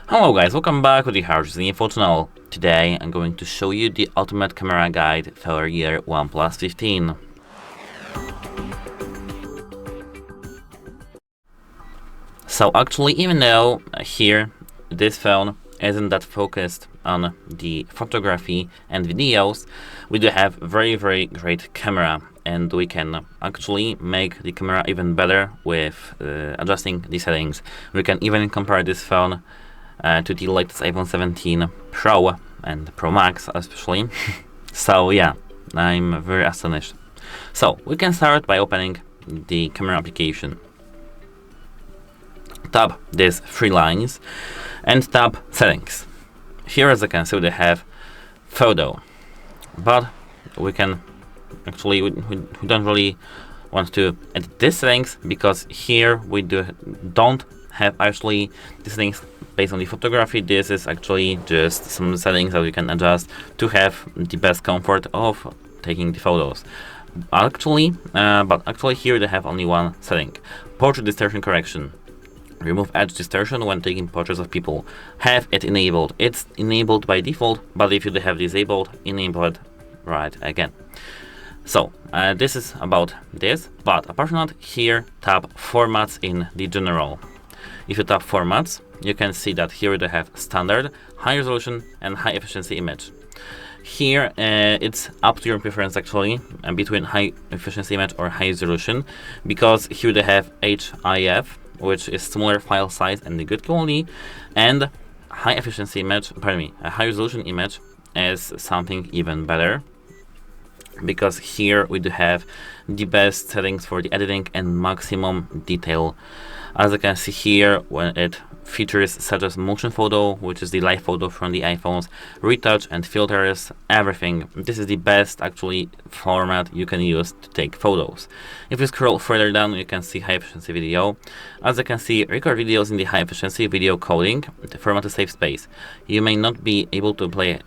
Hello guys, welcome back with the HardReset.Info channel. Today I'm going to show you the ultimate camera guide for year OnePlus 15. So actually, even though here this phone isn't that focused on the photography and videos, we do have very great camera, and we can actually make the camera even better with adjusting the settings. We can even compare this phone to the latest iPhone 17 Pro and Pro Max especially. So yeah, I'm very astonished. So we can start by opening the camera application. Tap these three lines and tap settings. Here, as you can see, we have photo, but we can actually we don't really want to edit these settings, because here we don't have actually the settings based on the photography. This is actually just some settings that we can adjust to have the best comfort of taking the photos. But actually here they have only one setting: portrait distortion correction. Remove edge distortion when taking portraits of people. Have it enabled. It's enabled by default, but if you have disabled, enable it right again. So this is about this, but apart from that, here tap formats in the general. If you tap formats, you can see that here they have standard, high resolution and high efficiency image. Here it's up to your preference actually, between high efficiency image or high resolution, because here they have HIF, which is smaller file size and the good quality, and high efficiency image, a high resolution image is something even better, because here we do have the best settings for the editing and maximum detail. As you can see here, when it features such as motion photo, which is the live photo from the iPhones, retouch and filters, everything. This is the best actually format you can use to take photos. If you scroll further down, you can see high efficiency video. As you can see, record videos in the high efficiency video coding. The format to save space. You may not be able to play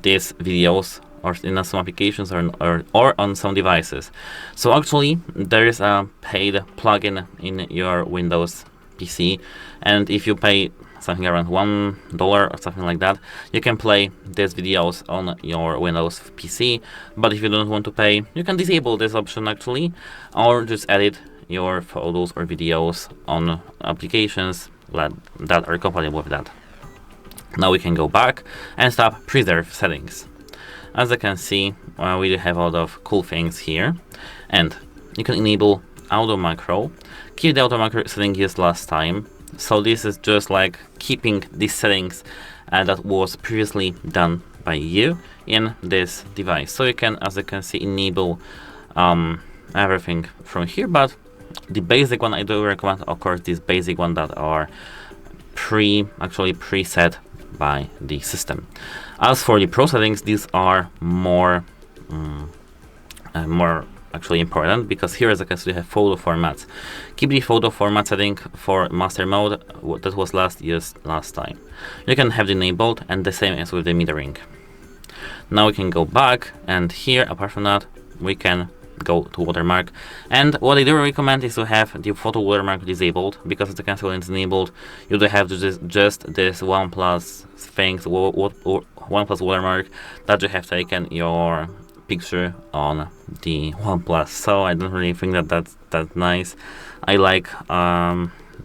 these videos or in some applications or on some devices. So actually there is a paid plugin in your Windows PC, and if you pay something around $1 or something like that, you can play these videos on your Windows PC. But if you don't want to pay, you can disable this option actually, or just edit your photos or videos on applications that are compatible with that. Now we can go back and tap preserve settings. As you can see, we do have a lot of cool things here, and you can enable auto macro, keep the auto macro setting used last time. So this is just like keeping these settings that was previously done by you in this device. So you can, as you can see, enable everything from here, but the basic one I do recommend, of course, this basic one that are preset by the system. As for the pro settings, these are more actually important, because here, as I can see, we have photo formats. Keep the photo format setting for master mode that was used last time. You can have it enabled, and the same as with the metering. Now we can go back, and here, apart from that, we can go to watermark. And what I do recommend is to have the photo watermark disabled, because as you can see, when it's enabled, you do have just this OnePlus things, OnePlus watermark, that you have taken your picture on the OnePlus. So I don't really think that that's nice. I like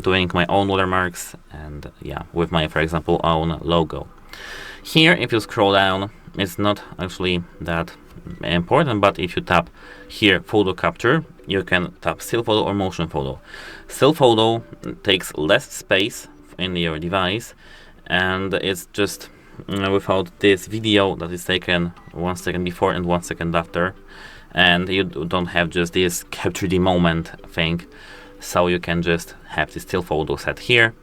doing my own watermarks, and yeah, with my, for example, own logo. Here, if you scroll down, it's not actually that important, but if you tap here photo capture, you can tap still photo or motion photo. Still photo takes less space in your device, and it's just without this video that is taken 1 second before and 1 second after, and you don't have just this capture the moment thing. So you can just have the still photo set here.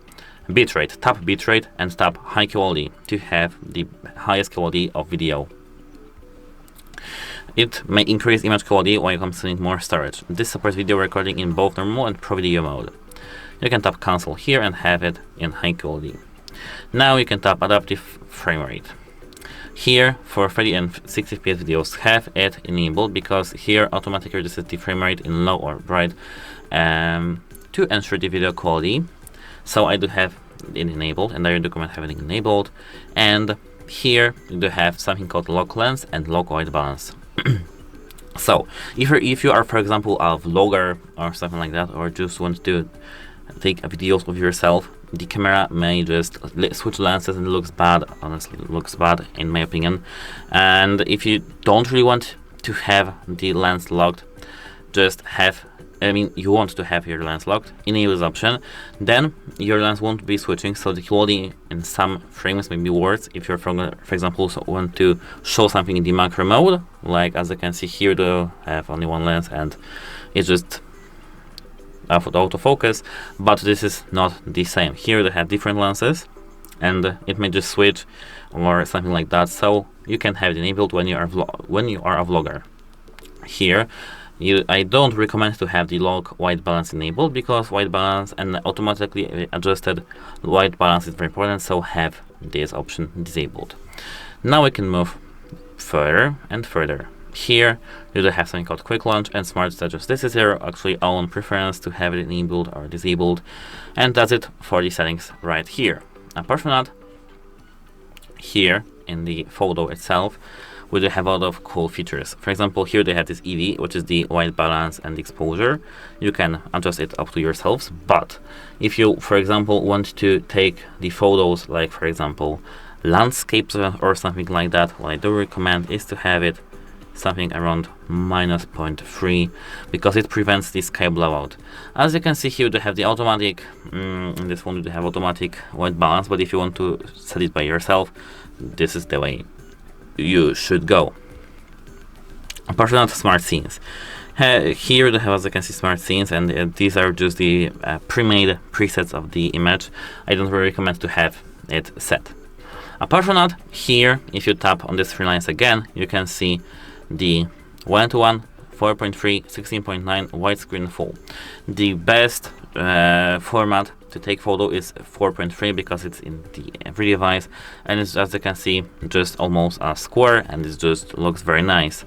Bitrate, tap bitrate and tap high quality to have the highest quality of video. It may increase image quality while consuming more storage. This supports video recording in both normal and pro video mode. You can tap cancel here and have it in high quality. Now you can tap adaptive frame rate. Here for 30 and 60 fps videos, have it enabled, because here automatically reduces the frame rate in low or bright to ensure the video quality. So I do have it enabled, and I recommend having it enabled. And here you do have something called lock lens and lock white balance. So if you are, for example, a vlogger or something like that, or just want to take videos of yourself, the camera may just switch lenses and it looks bad. Honestly, it looks bad in my opinion. And if you don't really want to have the lens locked, just have, you want to have your lens locked, enable this option, then your lens won't be switching, so the quality in some frames may be worse. If you're, for example, want to show something in the macro mode, like as you can see here, they have only one lens and it's just autofocus, but this is not the same. Here they have different lenses and it may just switch or something like that, so you can have it enabled when you are a vlogger. Here I don't recommend to have the lock white balance enabled, because white balance and automatically adjusted white balance is very important, so have this option disabled. Now we can move further and further. Here you do have something called quick launch and smart status. This is your actually own preference to have it enabled or disabled, and that's it for the settings right here. Apart from that, here in the photo itself, we do have a lot of cool features. For example, here they have this EV, which is the white balance and exposure. You can adjust it up to yourselves, but if you, for example, want to take the photos, like for example landscapes or something like that, what I do recommend is to have it something around -0.3, because it prevents the sky blowout. As you can see here, they have the automatic, in this one they have automatic white balance, but if you want to set it by yourself, this is the way you should go. Apart from that, smart scenes. Here they have, as you can see, smart scenes, and these are just the pre-made presets of the image. I don't really recommend to have it set. Apart from that, here, if you tap on these three lines again, you can see the 1:1, 4.3, 16.9 widescreen full. The best format to take photo is 4.3, because it's in every device, and it's, as you can see, just almost a square, and it just looks very nice.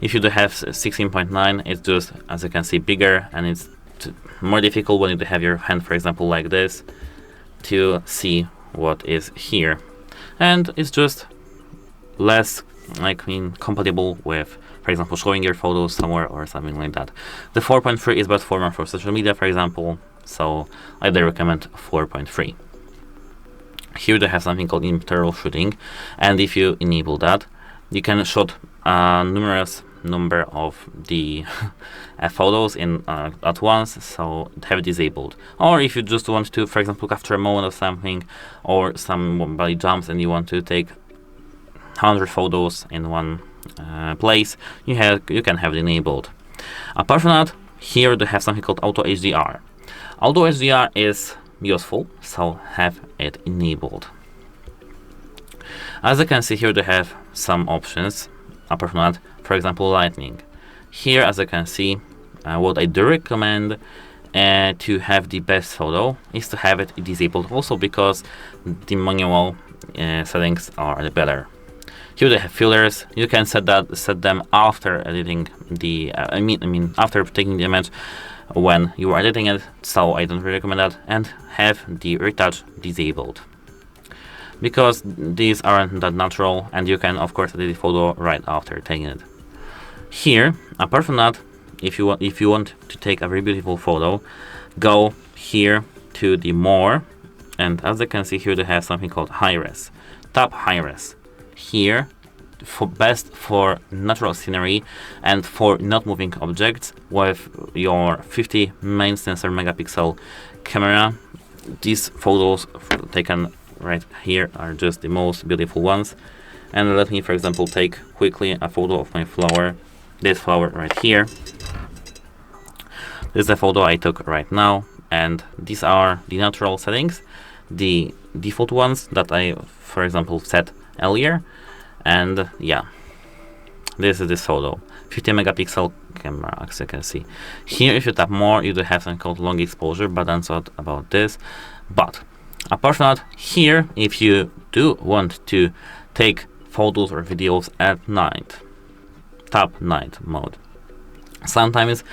If you do have 16.9, it's just, as you can see, bigger, and it's more difficult when you have your hand, for example, like this, to see what is here. And it's just less, compatible with, for example, showing your photos somewhere or something like that. The 4.3 is best format for social media, for example, so I do recommend 4.3. Here they have something called internal shooting, and if you enable that, you can shoot numerous number of the photos in at once, so have it disabled. Or if you just want to, for example, capture a moment of something, or somebody jumps and you want to take 100 photos in one place, you can have it enabled. Apart from that, here they have something called Auto HDR. Auto HDR is useful, so have it enabled. As you can see here, they have some options. Apart from that, for example, lighting. Here, as you can see, what I do recommend to have the best photo is to have it disabled also, because the manual settings are better. Here they have filters. You can set them after editing the after taking the image, when you are editing it, so I don't really recommend that. And have the retouch disabled, because these aren't that natural, and you can of course edit the photo right after taking it. Here, apart from that, if you want to take a very beautiful photo, go here to the more, and as you can see here, they have something called high res. Tap high res. Here, best for natural scenery and for not moving objects with your 50 main sensor megapixel camera. These photos taken right here are just the most beautiful ones. And let me, for example, take quickly a photo of my flower. This flower right here. This is a photo I took right now, and these are the natural settings, the default ones that I, for example, set earlier. And yeah, this is this photo, 50 megapixel camera, as you can see. Here, if you tap more, you do have something called long exposure, but that's not about this. But apart from that, here, if you do want to take photos or videos at night, tap night mode. Sometimes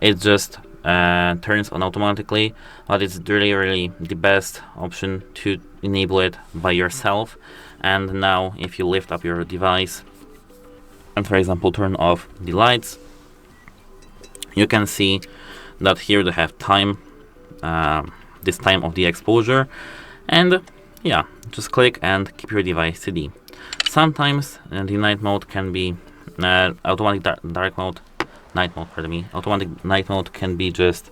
it's just turns on automatically, but it's really the best option to enable it by yourself. And now if you lift up your device and, for example, turn off the lights, you can see that here they have time, this time of the exposure, and yeah, just click and keep your device steady. Sometimes the night mode can be automatic automatic night mode can be just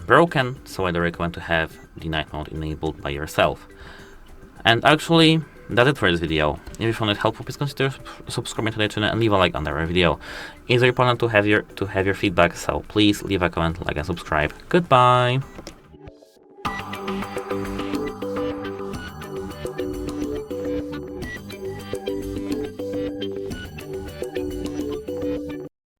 broken, so I do recommend to have the night mode enabled by yourself. And actually, that's it for this video. If you found it helpful, please consider subscribing to the channel and leave a like under our video. It's very important to have your feedback, so please leave a comment, like, and subscribe. Goodbye.